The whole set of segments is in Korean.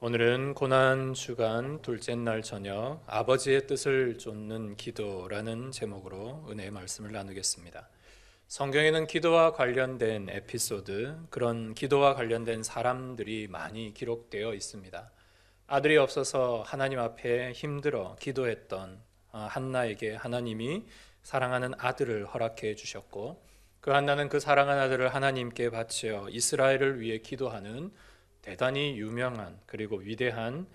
오늘은 고난주간 둘째 날 저녁 아버지의 뜻을 좇는 기도라는 제목으로 은혜의 말씀을 나누겠습니다. 성경에는 기도와 관련된 에피소드, 그런 기도와 관련된 사람들이 많이 기록되어 있습니다. 아들이 없어서 하나님 앞에 힘들어 기도했던 한나에게 하나님이 사랑하는 아들을 허락해 주셨고, 그 한나는 그 사랑하는 아들을 하나님께 바치어 이스라엘을 위해 기도하는 대단히 유명한 그리고 위대한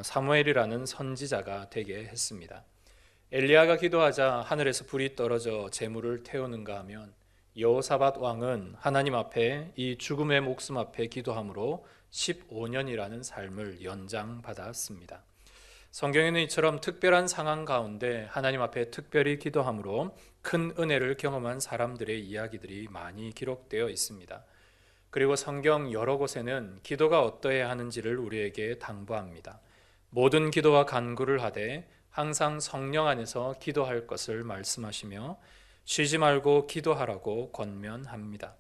사무엘이라는 선지자가 되게 했습니다. 엘리야가 기도하자 하늘에서 불이 떨어져 재물을 태우는가 하면 여호사밧 왕은 하나님 앞에 이 죽음의 목숨 앞에 기도함으로 15년이라는 삶을 연장받았습니다. 성경에는 이처럼 특별한 상황 가운데 하나님 앞에 특별히 기도함으로 큰 은혜를 경험한 사람들의 이야기들이 많이 기록되어 있습니다. 그리고 성경 여러 곳에는 기도가 어떠해야 하는지를 우리에게 당부합니다. 모든 기도와 간구를 하되 항상 성령 안에서 기도할 것을 말씀하시며 쉬지 말고 기도하라고 권면합니다.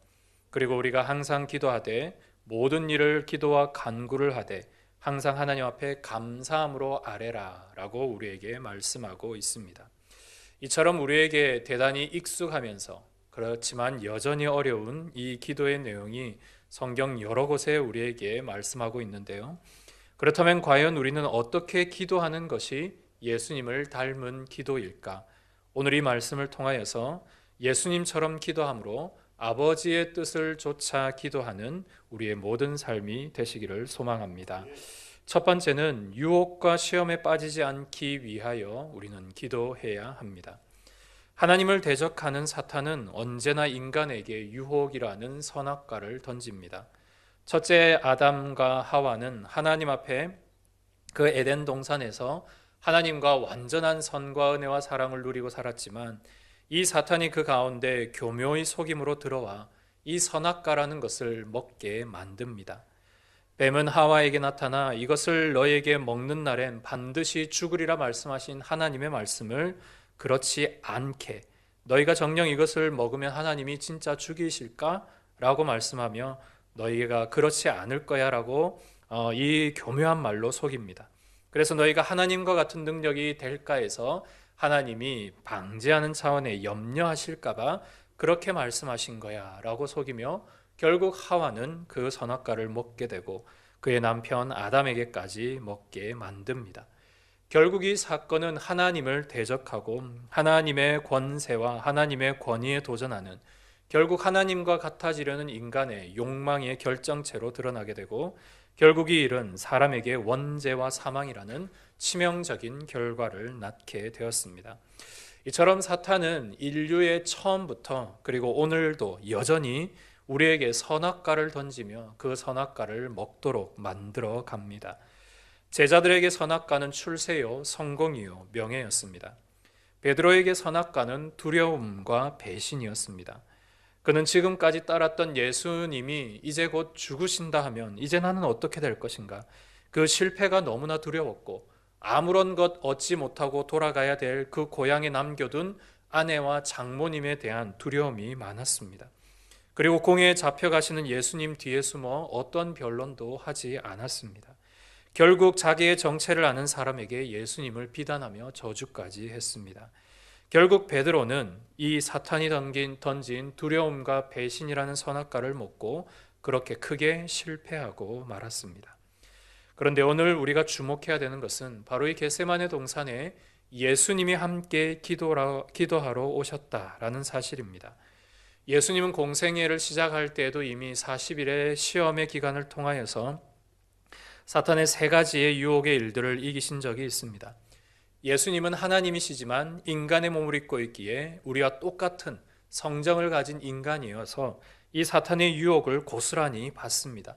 그리고 우리가 항상 기도하되 모든 일을 기도와 간구를 하되 항상 하나님 앞에 감사함으로 아뢰라 라고 우리에게 말씀하고 있습니다. 이처럼 우리에게 대단히 익숙하면서 그렇지만 여전히 어려운 이 기도의 내용이 성경 여러 곳에 우리에게 말씀하고 있는데요. 그렇다면 과연 우리는 어떻게 기도하는 것이 예수님을 닮은 기도일까? 오늘 이 말씀을 통하여서 예수님처럼 기도함으로 아버지의 뜻을 좇아 기도하는 우리의 모든 삶이 되시기를 소망합니다. 첫 번째는 유혹과 시험에 빠지지 않기 위하여 우리는 기도해야 합니다. 하나님을 대적하는 사탄은 언제나 인간에게 유혹이라는 선악과를 던집니다. 첫째 아담과 하와는 하나님 앞에 그 에덴 동산에서 하나님과 완전한 선과 은혜와 사랑을 누리고 살았지만 이 사탄이 그 가운데 교묘히 속임으로 들어와 이 선악과라는 것을 먹게 만듭니다. 뱀은 하와에게 나타나 이것을 너에게 먹는 날엔 반드시 죽으리라 말씀하신 하나님의 말씀을 그렇지 않게 너희가 정녕 이것을 먹으면 하나님이 진짜 죽이실까? 라고 말씀하며 너희가 그렇지 않을 거야 라고 이 교묘한 말로 속입니다. 그래서 너희가 하나님과 같은 능력이 될까 해서 하나님이 방지하는 차원에 염려하실까 봐 그렇게 말씀하신 거야 라고 속이며 결국 하와는 그 선악과를 먹게 되고 그의 남편 아담에게까지 먹게 만듭니다. 결국 이 사건은 하나님을 대적하고 하나님의 권세와 하나님의 권위에 도전하는, 결국 하나님과 같아지려는 인간의 욕망의 결정체로 드러나게 되고 결국 이 일은 사람에게 원죄와 사망이라는 치명적인 결과를 낳게 되었습니다. 이처럼 사탄은 인류의 처음부터 그리고 오늘도 여전히 우리에게 선악과를 던지며 그 선악과를 먹도록 만들어 갑니다. 제자들에게 선악과는 출세요, 성공이요, 명예였습니다. 베드로에게 선악과는 두려움과 배신이었습니다. 그는 지금까지 따랐던 예수님이 이제 곧 죽으신다 하면 이제 나는 어떻게 될 것인가? 그 실패가 너무나 두려웠고 아무런 것 얻지 못하고 돌아가야 될 그 고향에 남겨둔 아내와 장모님에 대한 두려움이 많았습니다. 그리고 공회에 잡혀가시는 예수님 뒤에 숨어 어떤 변론도 하지 않았습니다. 결국 자기의 정체를 아는 사람에게 예수님을 비난하며 저주까지 했습니다. 결국 베드로는 이 사탄이 던진 두려움과 배신이라는 선악과를 먹고 그렇게 크게 실패하고 말았습니다. 그런데 오늘 우리가 주목해야 되는 것은 바로 이 겟세마네 동산에 예수님이 함께 기도하러 오셨다라는 사실입니다. 예수님은 공생애를 시작할 때에도 이미 40일의 시험의 기간을 통하여서 사탄의 세 가지의 유혹의 일들을 이기신 적이 있습니다. 예수님은 하나님이시지만 인간의 몸을 입고 있기에 우리와 똑같은 성정을 가진 인간이어서 이 사탄의 유혹을 고스란히 받습니다.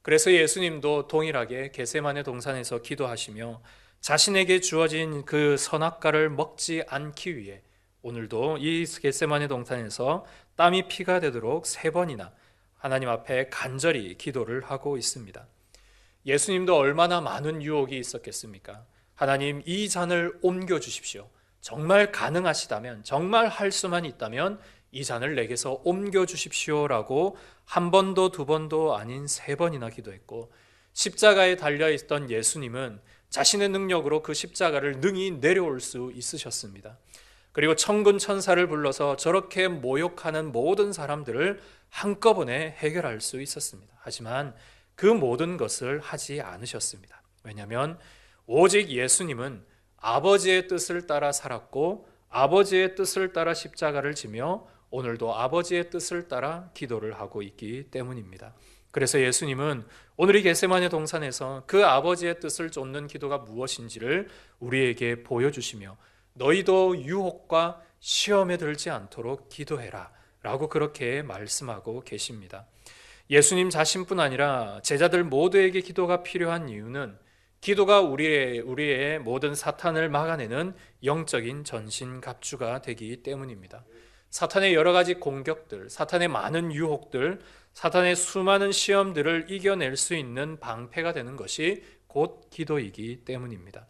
그래서 예수님도 동일하게 겟세마네 동산에서 기도하시며 자신에게 주어진 그 선악과를 먹지 않기 위해 오늘도 이 겟세마네 동산에서 땀이 피가 되도록 3번이나 하나님 앞에 간절히 기도를 하고 있습니다. 예수님도 얼마나 많은 유혹이 있었겠습니까? 하나님, 이 잔을 옮겨주십시오. 정말 가능하시다면, 정말 할 수만 있다면 이 잔을 내게서 옮겨주십시오라고 한 번도 두 번도 아닌 3번이나 기도했고, 십자가에 달려 있던 예수님은 자신의 능력으로 그 십자가를 능히 내려올 수 있으셨습니다. 그리고 천군 천사를 불러서 저렇게 모욕하는 모든 사람들을 한꺼번에 해결할 수 있었습니다. 하지만 그 모든 것을 하지 않으셨습니다. 왜냐하면 오직 예수님은 아버지의 뜻을 따라 살았고 아버지의 뜻을 따라 십자가를 지며 오늘도 아버지의 뜻을 따라 기도를 하고 있기 때문입니다. 그래서 예수님은 오늘 이 겟세마네 동산에서 그 아버지의 뜻을 쫓는 기도가 무엇인지를 우리에게 보여주시며 너희도 유혹과 시험에 들지 않도록 기도해라 라고 그렇게 말씀하고 계십니다. 예수님 자신뿐 아니라 제자들 모두에게 기도가 필요한 이유는 기도가 우리의 모든 사탄을 막아내는 영적인 전신갑주가 되기 때문입니다. 사탄의 여러 가지 공격들, 사탄의 많은 유혹들, 사탄의 수많은 시험들을 이겨낼 수 있는 방패가 되는 것이 곧 기도이기 때문입니다.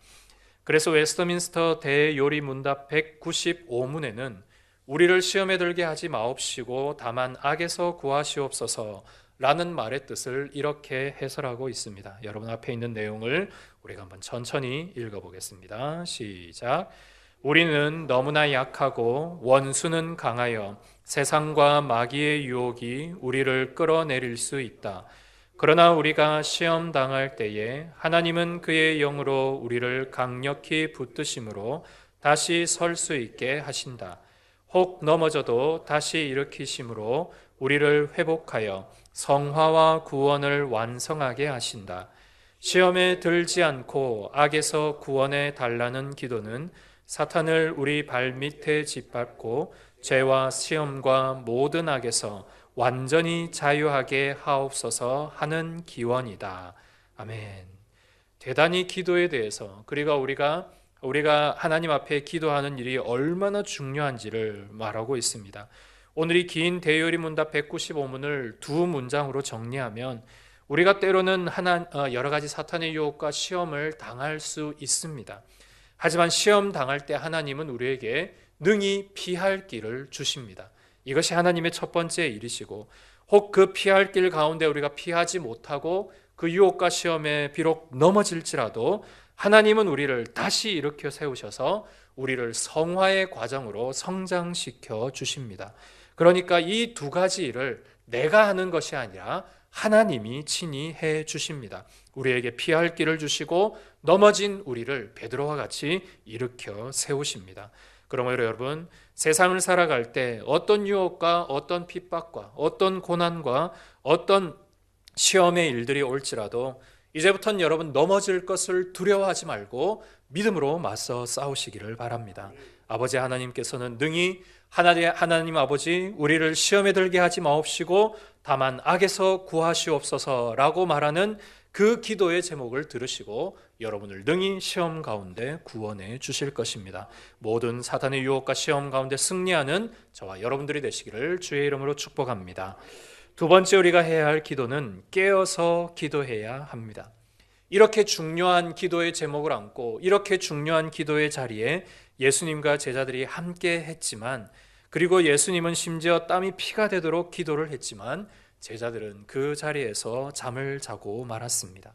그래서 웨스터민스터 대요리문답 195문에는 우리를 시험에 들게 하지 마옵시고 다만 악에서 구하시옵소서 라는 말의 뜻을 이렇게 해설하고 있습니다. 여러분 앞에 있는 내용을 우리가 한번 천천히 읽어보겠습니다. 시작. 우리는 너무나 약하고 원수는 강하여 세상과 마귀의 유혹이 우리를 끌어내릴 수 있다. 그러나 우리가 시험 당할 때에 하나님은 그의 영으로 우리를 강력히 붙드심으로 다시 설 수 있게 하신다. 혹 넘어져도 다시 일으키심으로 우리를 회복하여 성화와 구원을 완성하게 하신다. 시험에 들지 않고 악에서 구원해 달라는 기도는 사탄을 우리 발밑에 짓밟고 죄와 시험과 모든 악에서 완전히 자유하게 하옵소서 하는 기원이다. 아멘. 대단히 기도에 대해서 그리고 우리가 하나님 앞에 기도하는 일이 얼마나 중요한지를 말하고 있습니다. 오늘 이 긴 대요리문답 195문을 두 문장으로 정리하면 우리가 때로는 여러 가지 사탄의 유혹과 시험을 당할 수 있습니다. 하지만 시험 당할 때 하나님은 우리에게 능히 피할 길을 주십니다. 이것이 하나님의 첫 번째 일이시고 혹 그 피할 길 가운데 우리가 피하지 못하고 그 유혹과 시험에 비록 넘어질지라도 하나님은 우리를 다시 일으켜 세우셔서 우리를 성화의 과정으로 성장시켜 주십니다. 그러니까 이 두 가지 일을 내가 하는 것이 아니라 하나님이 친히 해 주십니다. 우리에게 피할 길을 주시고 넘어진 우리를 베드로와 같이 일으켜 세우십니다. 그러므로 여러분, 세상을 살아갈 때 어떤 유혹과 어떤 핍박과 어떤 고난과 어떤 시험의 일들이 올지라도 이제부터는 여러분 넘어질 것을 두려워하지 말고 믿음으로 맞서 싸우시기를 바랍니다. 아버지 하나님께서는 능히 하나님 아버지 우리를 시험에 들게 하지 마옵시고 다만 악에서 구하시옵소서라고 말하는 그 기도의 제목을 들으시고 여러분을 능히 시험 가운데 구원해 주실 것입니다. 모든 사탄의 유혹과 시험 가운데 승리하는 저와 여러분들이 되시기를 주의 이름으로 축복합니다. 두 번째 우리가 해야 할 기도는 깨어서 기도해야 합니다. 이렇게 중요한 기도의 제목을 안고 이렇게 중요한 기도의 자리에 예수님과 제자들이 함께 했지만 그리고 예수님은 심지어 땀이 피가 되도록 기도를 했지만 제자들은 그 자리에서 잠을 자고 말았습니다.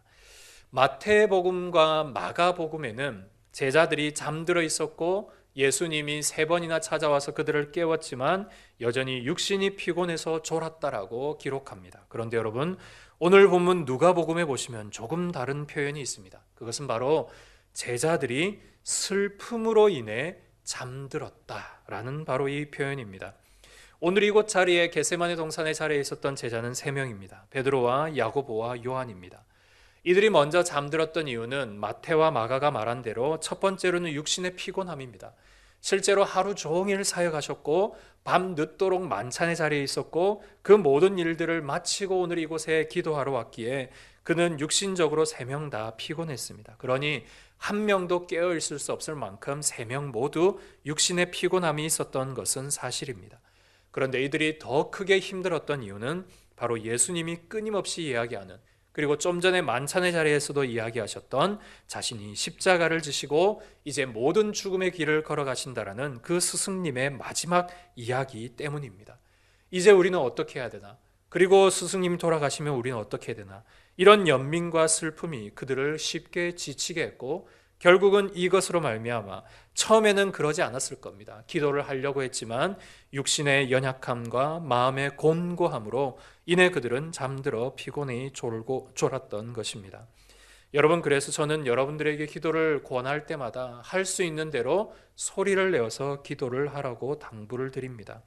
마태복음과 마가복음에는 제자들이 잠들어 있었고 예수님이 3번이나 찾아와서 그들을 깨웠지만 여전히 육신이 피곤해서 졸았다라고 기록합니다. 그런데 여러분 오늘 본문 누가복음에 보시면 조금 다른 표현이 있습니다. 그것은 바로 제자들이 슬픔으로 인해 잠들었다라는 바로 이 표현입니다. 오늘 이곳 자리에 겟세마네 동산의 자리에 있었던 제자는 3명입니다. 베드로와 야고보와 요한입니다. 이들이 먼저 잠들었던 이유는 마태와 마가가 말한 대로 첫 번째로는 육신의 피곤함입니다. 실제로 하루 종일 사역하셨고 밤 늦도록 만찬의 자리에 있었고 그 모든 일들을 마치고 오늘 이곳에 기도하러 왔기에 그는 육신적으로 3명 다 피곤했습니다. 그러니 한 명도 깨어 있을 수 없을 만큼 3명 모두 육신의 피곤함이 있었던 것은 사실입니다. 그런데 이들이 더 크게 힘들었던 이유는 바로 예수님이 끊임없이 이야기하는 그리고 좀 전에 만찬의 자리에서도 이야기하셨던 자신이 십자가를 지시고 이제 모든 죽음의 길을 걸어가신다라는 그 스승님의 마지막 이야기 때문입니다. 이제 우리는 어떻게 해야 되나? 그리고 스승님이 돌아가시면 우리는 어떻게 해야 되나? 이런 연민과 슬픔이 그들을 쉽게 지치게 했고 결국은 이것으로 말미암아 처음에는 그러지 않았을 겁니다. 기도를 하려고 했지만 육신의 연약함과 마음의 곤고함으로 인해 그들은 잠들어 피곤히 졸았던 것입니다. 여러분, 그래서 저는 여러분들에게 기도를 권할 때마다 할 수 있는 대로 소리를 내어서 기도를 하라고 당부를 드립니다.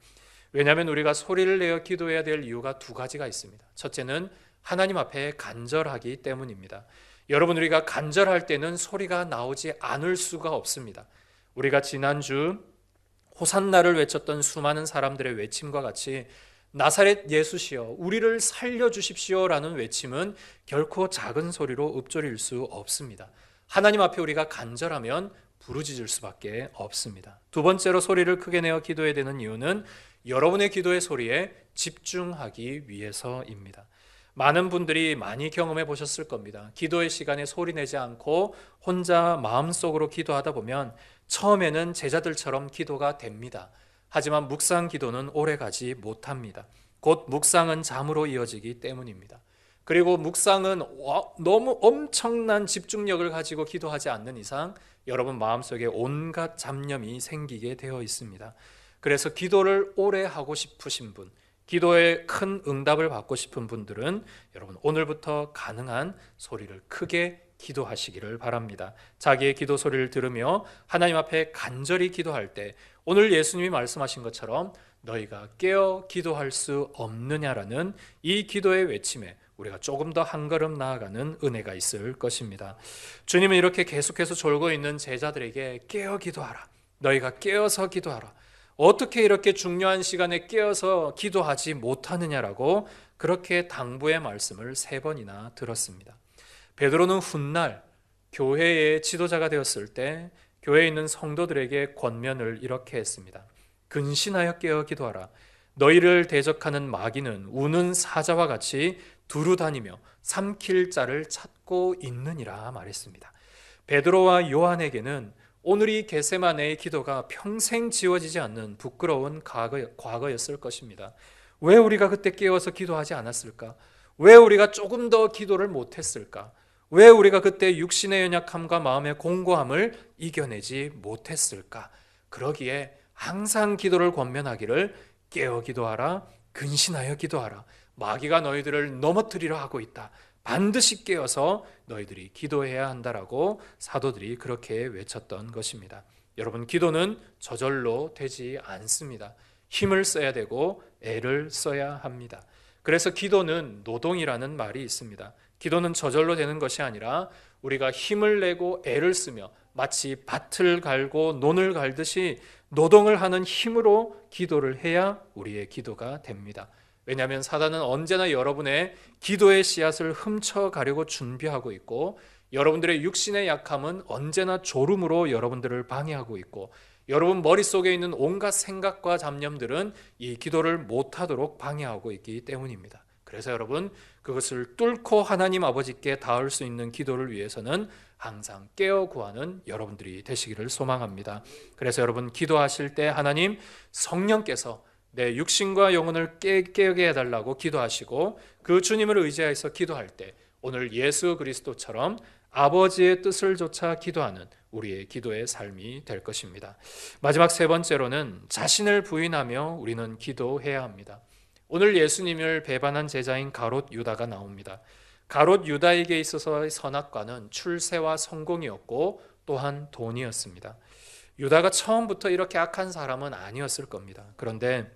왜냐하면 우리가 소리를 내어 기도해야 될 이유가 두 가지가 있습니다. 첫째는 하나님 앞에 간절하기 때문입니다. 여러분, 우리가 간절할 때는 소리가 나오지 않을 수가 없습니다. 우리가 지난주 호산나를 외쳤던 수많은 사람들의 외침과 같이 나사렛 예수시여 우리를 살려주십시오라는 외침은 결코 작은 소리로 읊조릴 수 없습니다. 하나님 앞에 우리가 간절하면 부르짖을 수밖에 없습니다. 두 번째로 소리를 크게 내어 기도해야 되는 이유는 여러분의 기도의 소리에 집중하기 위해서입니다. 많은 분들이 많이 경험해 보셨을 겁니다. 기도의 시간에 소리 내지 않고 혼자 마음속으로 기도하다 보면 처음에는 제자들처럼 기도가 됩니다. 하지만 묵상 기도는 오래가지 못합니다. 곧 묵상은 잠으로 이어지기 때문입니다. 그리고 묵상은 너무 엄청난 집중력을 가지고 기도하지 않는 이상 여러분 마음속에 온갖 잡념이 생기게 되어 있습니다. 그래서 기도를 오래 하고 싶으신 분, 기도에 큰 응답을 받고 싶은 분들은 여러분 오늘부터 가능한 소리를 크게 기도하시기를 바랍니다. 자기의 기도 소리를 들으며 하나님 앞에 간절히 기도할 때 오늘 예수님이 말씀하신 것처럼 너희가 깨어 기도할 수 없느냐라는 이 기도의 외침에 우리가 조금 더 한 걸음 나아가는 은혜가 있을 것입니다. 주님은 이렇게 계속해서 졸고 있는 제자들에게 깨어 기도하라. 너희가 깨어서 기도하라. 어떻게 이렇게 중요한 시간에 깨어서 기도하지 못하느냐라고 그렇게 당부의 말씀을 3번이나 들었습니다. 베드로는 훗날 교회의 지도자가 되었을 때 교회에 있는 성도들에게 권면을 이렇게 했습니다. 근신하여 깨어 기도하라. 너희를 대적하는 마귀는 우는 사자와 같이 두루 다니며 삼킬 자를 찾고 있느니라 말했습니다. 베드로와 요한에게는 오늘 이 겟세마네의 기도가 평생 지워지지 않는 부끄러운 과거였을 것입니다. 왜 우리가 그때 깨어서 기도하지 않았을까? 왜 우리가 조금 더 기도를 못했을까? 왜 우리가 그때 육신의 연약함과 마음의 공고함을 이겨내지 못했을까? 그러기에 항상 기도를 권면하기를 깨어 기도하라, 근신하여 기도하라. 마귀가 너희들을 넘어뜨리려 하고 있다. 반드시 깨어서 너희들이 기도해야 한다라고 사도들이 그렇게 외쳤던 것입니다. 여러분, 기도는 저절로 되지 않습니다. 힘을 써야 되고 애를 써야 합니다. 그래서 기도는 노동이라는 말이 있습니다. 기도는 저절로 되는 것이 아니라 우리가 힘을 내고 애를 쓰며 마치 밭을 갈고 논을 갈듯이 노동을 하는 힘으로 기도를 해야 우리의 기도가 됩니다. 왜냐하면 사단은 언제나 여러분의 기도의 씨앗을 훔쳐가려고 준비하고 있고 여러분들의 육신의 약함은 언제나 졸음으로 여러분들을 방해하고 있고 여러분 머릿속에 있는 온갖 생각과 잡념들은 이 기도를 못하도록 방해하고 있기 때문입니다. 그래서 여러분 그것을 뚫고 하나님 아버지께 닿을 수 있는 기도를 위해서는 항상 깨어 구하는 여러분들이 되시기를 소망합니다. 그래서 여러분 기도하실 때 하나님 성령께서 내 육신과 영혼을 깨게 해달라고 기도하시고 그 주님을 의지해서 기도할 때 오늘 예수 그리스도처럼 아버지의 뜻을 조차 기도하는 우리의 기도의 삶이 될 것입니다. 마지막 3번째로는 자신을 부인하며 우리는 기도해야 합니다. 오늘 예수님을 배반한 제자인 가롯 유다가 나옵니다. 가롯 유다에게 있어서의 선악과는 출세와 성공이었고 또한 돈이었습니다. 유다가 처음부터 이렇게 악한 사람은 아니었을 겁니다. 그런데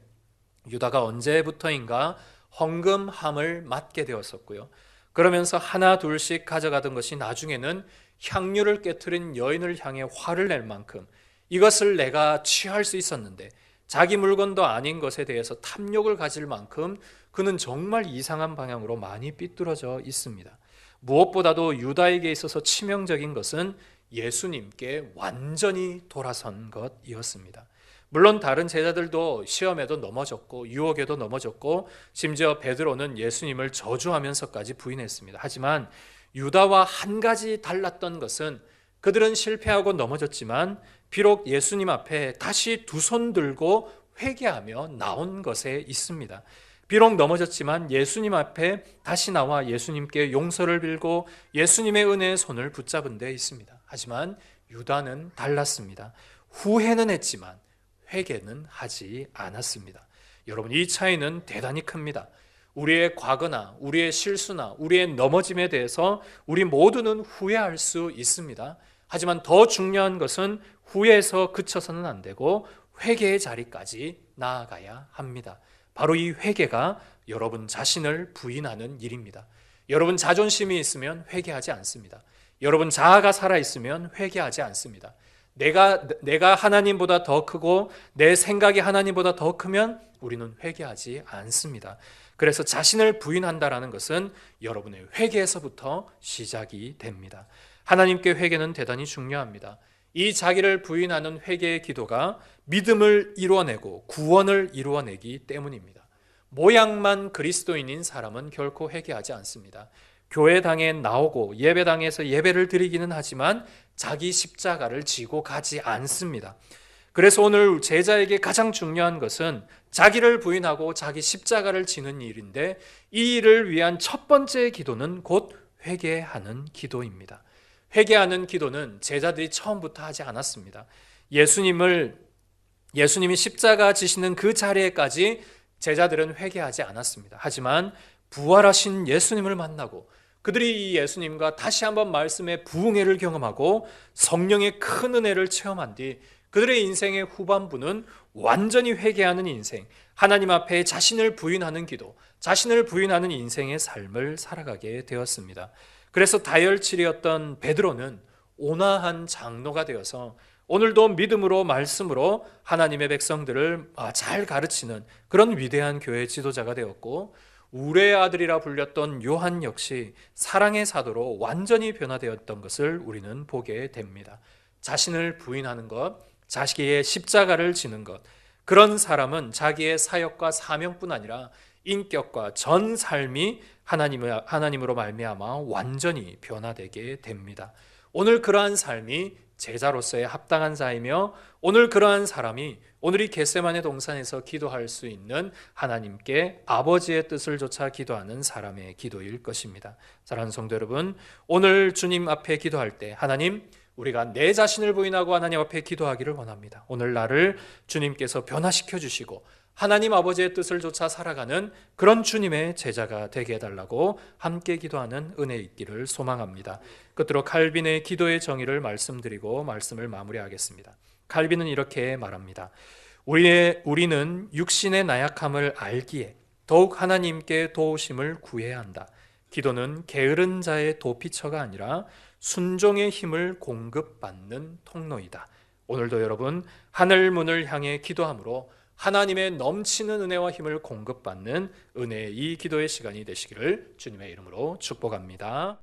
유다가 언제부터인가 헌금함을 맡게 되었었고요. 그러면서 하나 둘씩 가져가던 것이 나중에는 향유를 깨트린 여인을 향해 화를 낼 만큼 이것을 내가 취할 수 있었는데 자기 물건도 아닌 것에 대해서 탐욕을 가질 만큼 그는 정말 이상한 방향으로 많이 삐뚤어져 있습니다. 무엇보다도 유다에게 있어서 치명적인 것은 예수님께 완전히 돌아선 것이었습니다. 물론 다른 제자들도 시험에도 넘어졌고 유혹에도 넘어졌고 심지어 베드로는 예수님을 저주하면서까지 부인했습니다. 하지만 유다와 한 가지 달랐던 것은 그들은 실패하고 넘어졌지만 비록 예수님 앞에 다시 두 손 들고 회개하며 나온 것에 있습니다. 비록 넘어졌지만 예수님 앞에 다시 나와 예수님께 용서를 빌고 예수님의 은혜의 손을 붙잡은 데 있습니다. 하지만 유다는 달랐습니다. 후회는 했지만 회개는 하지 않았습니다. 여러분, 이 차이는 대단히 큽니다. 우리의 과거나 우리의 실수나 우리의 넘어짐에 대해서 우리 모두는 후회할 수 있습니다. 하지만 더 중요한 것은 후회에서 그쳐서는 안 되고 회개의 자리까지 나아가야 합니다. 바로 이 회개가 여러분 자신을 부인하는 일입니다. 여러분 자존심이 있으면 회개하지 않습니다. 여러분 자아가 살아있으면 회개하지 않습니다. 내가 하나님보다 더 크고 내 생각이 하나님보다 더 크면 우리는 회개하지 않습니다. 그래서 자신을 부인한다라는 것은 여러분의 회개에서부터 시작이 됩니다. 하나님께 회개는 대단히 중요합니다. 이 자기를 부인하는 회개의 기도가 믿음을 이루어내고 구원을 이루어내기 때문입니다. 모양만 그리스도인인 사람은 결코 회개하지 않습니다. 교회당에 나오고 예배당에서 예배를 드리기는 하지만 자기 십자가를 지고 가지 않습니다. 그래서 오늘 제자에게 가장 중요한 것은 자기를 부인하고 자기 십자가를 지는 일인데, 이 일을 위한 첫 번째 기도는 곧 회개하는 기도입니다. 회개하는 기도는 제자들이 처음부터 하지 않았습니다. 예수님이 십자가 지시는 그 자리에까지 제자들은 회개하지 않았습니다. 하지만 부활하신 예수님을 만나고 그들이 이 예수님과 다시 한번 말씀의 부흥회를 경험하고 성령의 큰 은혜를 체험한 뒤 그들의 인생의 후반부는 완전히 회개하는 인생, 하나님 앞에 자신을 부인하는 기도, 자신을 부인하는 인생의 삶을 살아가게 되었습니다. 그래서 다혈질이었던 베드로는 온화한 장로가 되어서 오늘도 믿음으로 말씀으로 하나님의 백성들을 잘 가르치는 그런 위대한 교회 지도자가 되었고, 우레의 아들이라 불렸던 요한 역시 사랑의 사도로 완전히 변화되었던 것을 우리는 보게 됩니다. 자신을 부인하는 것, 자기의 십자가를 지는 것, 그런 사람은 자기의 사역과 사명뿐 아니라 인격과 전 삶이 하나님으로 말미암아 완전히 변화되게 됩니다. 오늘 그러한 삶이 제자로서의 합당한 자이며, 오늘 그러한 사람이 오늘 이 겟세마네 동산에서 기도할 수 있는 하나님께 아버지의 뜻을 좇아 기도하는 사람의 기도일 것입니다. 사랑하는 성도 여러분, 오늘 주님 앞에 기도할 때 하나님, 우리가 내 자신을 부인하고 하나님 앞에 기도하기를 원합니다. 오늘 나를 주님께서 변화시켜 주시고 하나님 아버지의 뜻을 좇아 살아가는 그런 주님의 제자가 되게 해달라고 함께 기도하는 은혜 있기를 소망합니다. 끝으로 칼빈의 기도의 정의를 말씀드리고 말씀을 마무리하겠습니다. 칼빈은 이렇게 말합니다. 우리는 육신의 나약함을 알기에 더욱 하나님께 도우심을 구해야 한다. 기도는 게으른 자의 도피처가 아니라 순종의 힘을 공급받는 통로이다. 오늘도 여러분 하늘 문을 향해 기도함으로 하나님의 넘치는 은혜와 힘을 공급받는 은혜의 이 기도의 시간이 되시기를 주님의 이름으로 축복합니다.